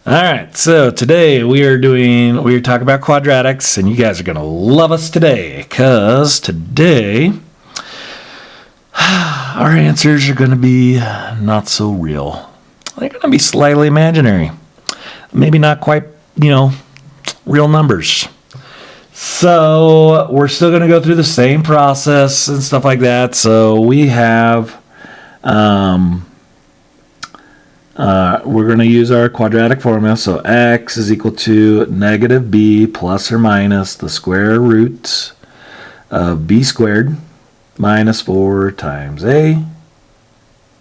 All right, so today we're talking about quadratics, and you guys are going to love us today, because today our answers are going to be not so real. They're going to be slightly imaginary. Maybe not quite, real numbers. So we're still going to go through the same process and stuff like that. So we have... we're going to use our quadratic formula. So x is equal to negative b plus or minus the square root of b squared minus 4 times a. I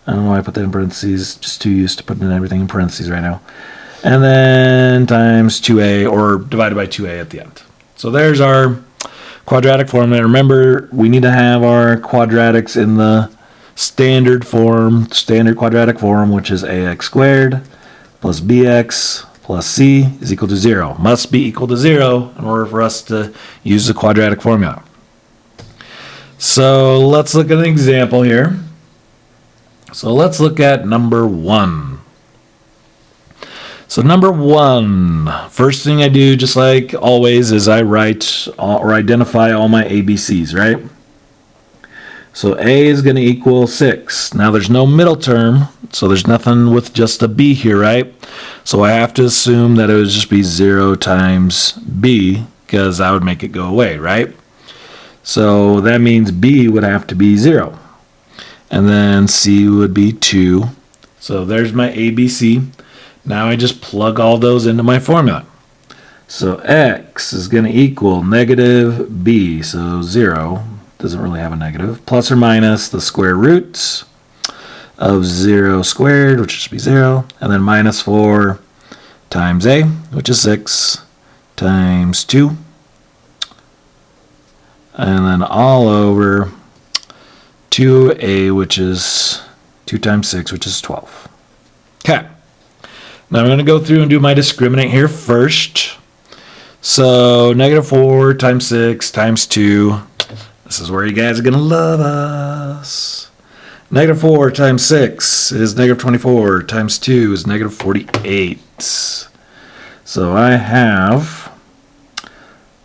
don't know why I put that in parentheses. Just too used to putting everything in parentheses right now. And then times 2a, or divided by 2a at the end. So there's our quadratic formula. Remember, we need to have our quadratics in the standard quadratic form, which is ax squared plus bx plus c is equal to 0. Must be equal to 0 in order for us to use the quadratic formula. So let's look at an example here. So let's look at number 1. So number 1, first thing I do, just like always, is I write or identify all my ABCs, right? So a is going to equal 6. Now there's no middle term, so there's nothing with just a b here, right? So I have to assume that it would just be 0 times b, because that would make it go away, right? So that means b would have to be 0. And then c would be 2. So there's my ABC. Now I just plug all those into my formula. So x is going to equal negative b, so 0. Doesn't really have a negative, plus or minus the square roots of 0 squared, which should be 0, and then minus 4 times a, which is 6, times 2, and then all over 2a, which is 2 times 6, which is 12. Okay. Now I'm going to go through and do my discriminant here first. So negative 4 times 6 times 2. This is where you guys are going to love us. Negative 4 times 6 is negative 24. Times 2 is negative 48. So I have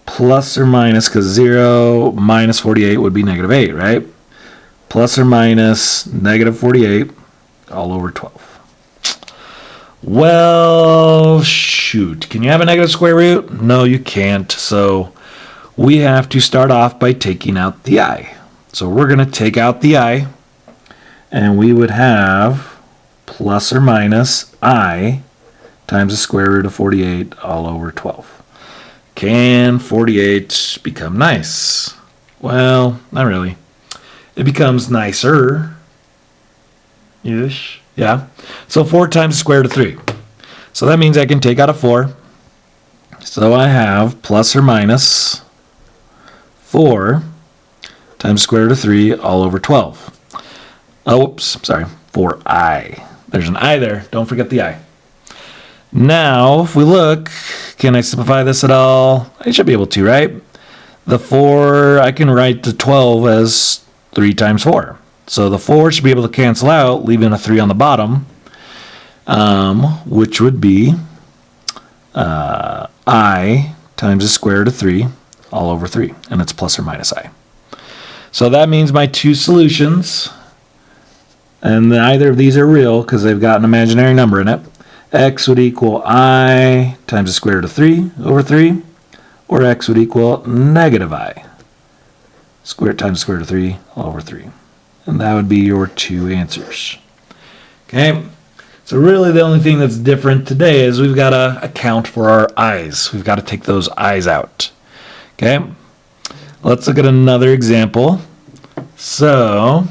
plus or minus, because 0 minus 48 would be negative 8, right? Plus or minus negative 48 all over 12. Well, shoot. Can you have a negative square root? No, you can't. So we have to start off by taking out the I. So we're going to take out the I, and we would have plus or minus I times the square root of 48 all over 12. Can 48 become nice? Well, not really. It becomes nicer. Ish. Yeah. So 4 times the square root of 3. So that means I can take out a 4. So I have plus or minus 4 times the square root of 3 all over 12. Oh, oops, sorry, 4i. There's an I there. Don't forget the I. Now, if we look, can I simplify this at all? I should be able to, right? The 4, I can write the 12 as 3 times 4. So the 4 should be able to cancel out, leaving a 3 on the bottom, which would be I times the square root of 3 all over 3, and it's plus or minus I. So that means my two solutions, and neither of these are real because they've got an imaginary number in it. X would equal I times the square root of 3 over 3, or x would equal negative I times the square root of 3 all over 3. And that would be your two answers. Okay, so really the only thing that's different today is we've got to account for our i's. We've got to take those i's out. Okay, let's look at another example. So,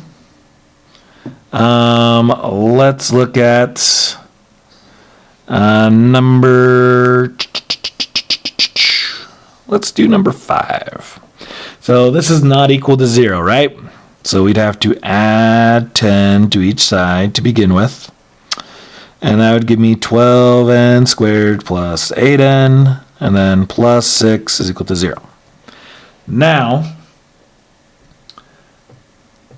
let's look at let's do number 5. So this is not equal to 0, right? So we'd have to add 10 to each side to begin with. And that would give me 12n squared plus 8n, and then plus 6 is equal to 0. Now,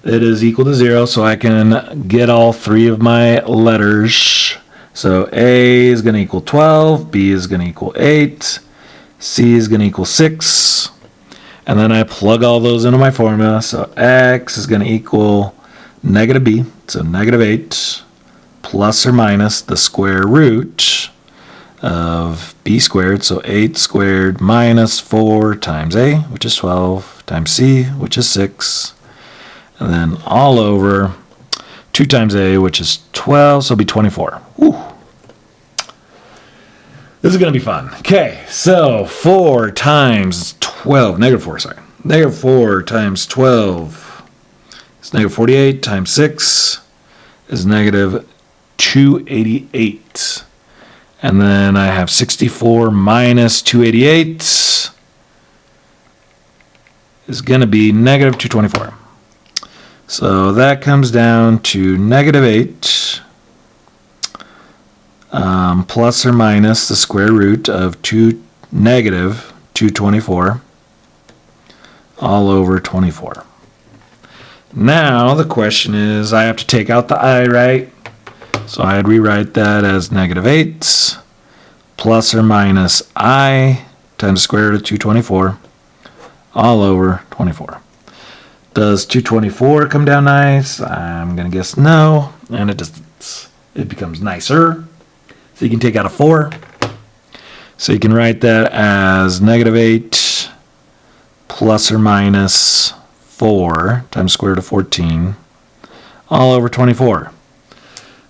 it is equal to 0, so I can get all three of my letters So A is going to equal 12, B is going to equal 8, C is going to equal 6. And then I plug all those into my formula. So X is going to equal negative B, so negative 8, plus or minus the square root of B squared, so 8 squared minus 4 times A, which is 12, times C, which is 6, and then all over 2 times A, which is 12, so it'll be 24. Whew. This is going to be fun. Okay, so 4 times 12, negative 4, sorry. Negative 4 times 12 is negative 48 times 6 is negative 288. And then I have 64 minus 288 is going to be negative 224. So that comes down to negative 8 plus or minus the square root of negative 224 all over 24. Now the question is, I have to take out the I, right? So I'd rewrite that as negative 8 plus or minus I times the square root of 224 all over 24. Does 224 come down nice? I'm going to guess no. And it becomes nicer. So you can take out a 4. So you can write that as negative 8 plus or minus 4 times the square root of 14 all over 24.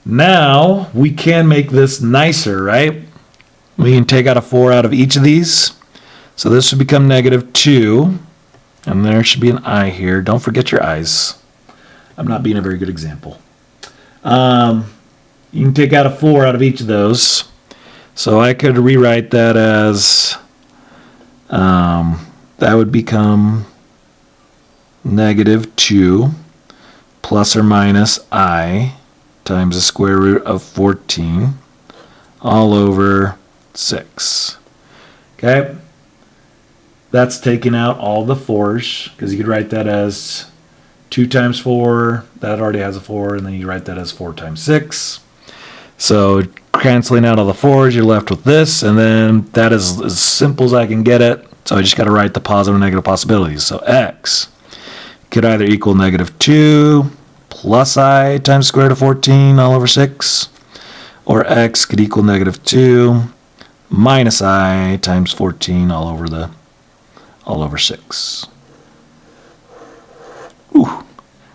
Now we can make this nicer, right? We can take out a 4 out of each of these. So this should become negative 2. And there should be an I here. Don't forget your I's. I'm not being a very good example. You can take out a 4 out of each of those. So I could rewrite that as, that would become negative 2 plus or minus I times the square root of 14 all over 6. Okay? That's taking out all the 4's, because you could write that as 2 times 4, that already has a 4, and then you write that as 4 times 6. So canceling out all the 4's, you're left with this, and then that is as simple as I can get it. So I just got to write the positive and negative possibilities. So X could either equal negative 2 plus I times the square root of 14 all over 6, or X could equal negative 2 minus I times 14 all over 6. Ooh,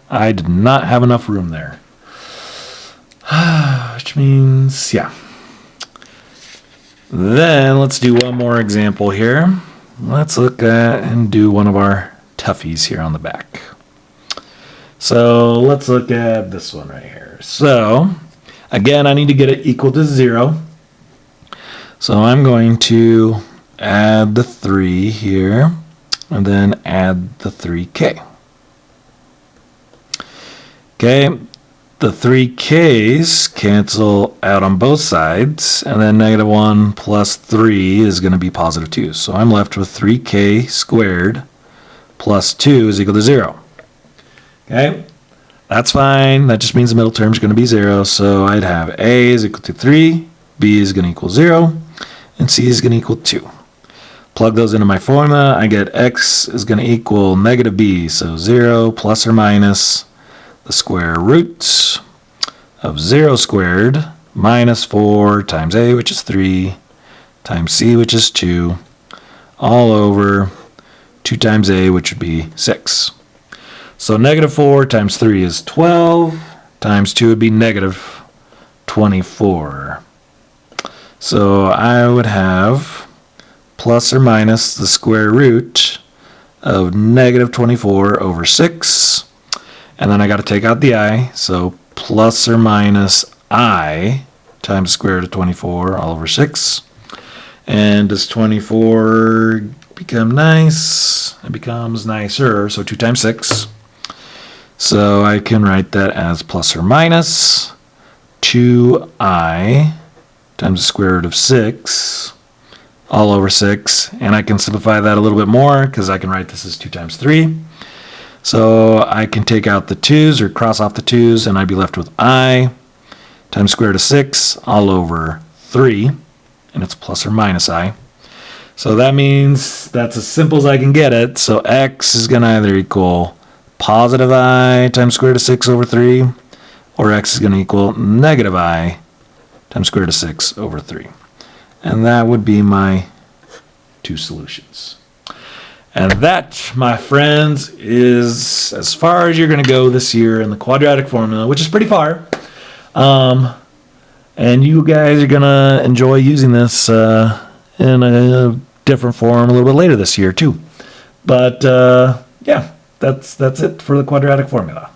I did not have enough room there. Which means, yeah. Then let's do one more example here. Let's look at and do one of our toughies here on the back. So let's look at this one right here. So again, I need to get it equal to 0. So I'm going to add the 3 here, and then add the 3k. Okay, the 3k's cancel out on both sides, and then negative 1 plus 3 is going to be positive 2. So I'm left with 3k squared plus 2 is equal to 0. Okay, that's fine. That just means the middle term is going to be 0. So I'd have a is equal to 3, b is going to equal 0, and c is going to equal 2. Plug those into my formula. I get x is going to equal negative b, so 0 plus or minus the square root of 0 squared minus 4 times a, which is 3, times c, which is 2, all over 2 times a, which would be 6. So negative 4 times 3 is 12, times 2 would be negative 24. So I would have plus or minus the square root of negative 24 over 6. And then I got to take out the I, so plus or minus I times the square root of 24 all over 6. And does 24 become nice? It becomes nicer, so 2 times 6. So I can write that as plus or minus 2i times the square root of 6 all over 6. And I can simplify that a little bit more because I can write this as 2 times 3. So I can take out the 2's or cross off the 2's, and I'd be left with I times square root of 6 all over 3, and it's plus or minus I. So that means that's as simple as I can get it. So x is going to either equal positive I times square root of 6 over 3, or x is going to equal negative I times square root of 6 over 3. And that would be my two solutions. And that, my friends, is as far as you're going to go this year in the quadratic formula, which is pretty far. And you guys are going to enjoy using this in a different form a little bit later this year too. But yeah, that's it for the quadratic formula.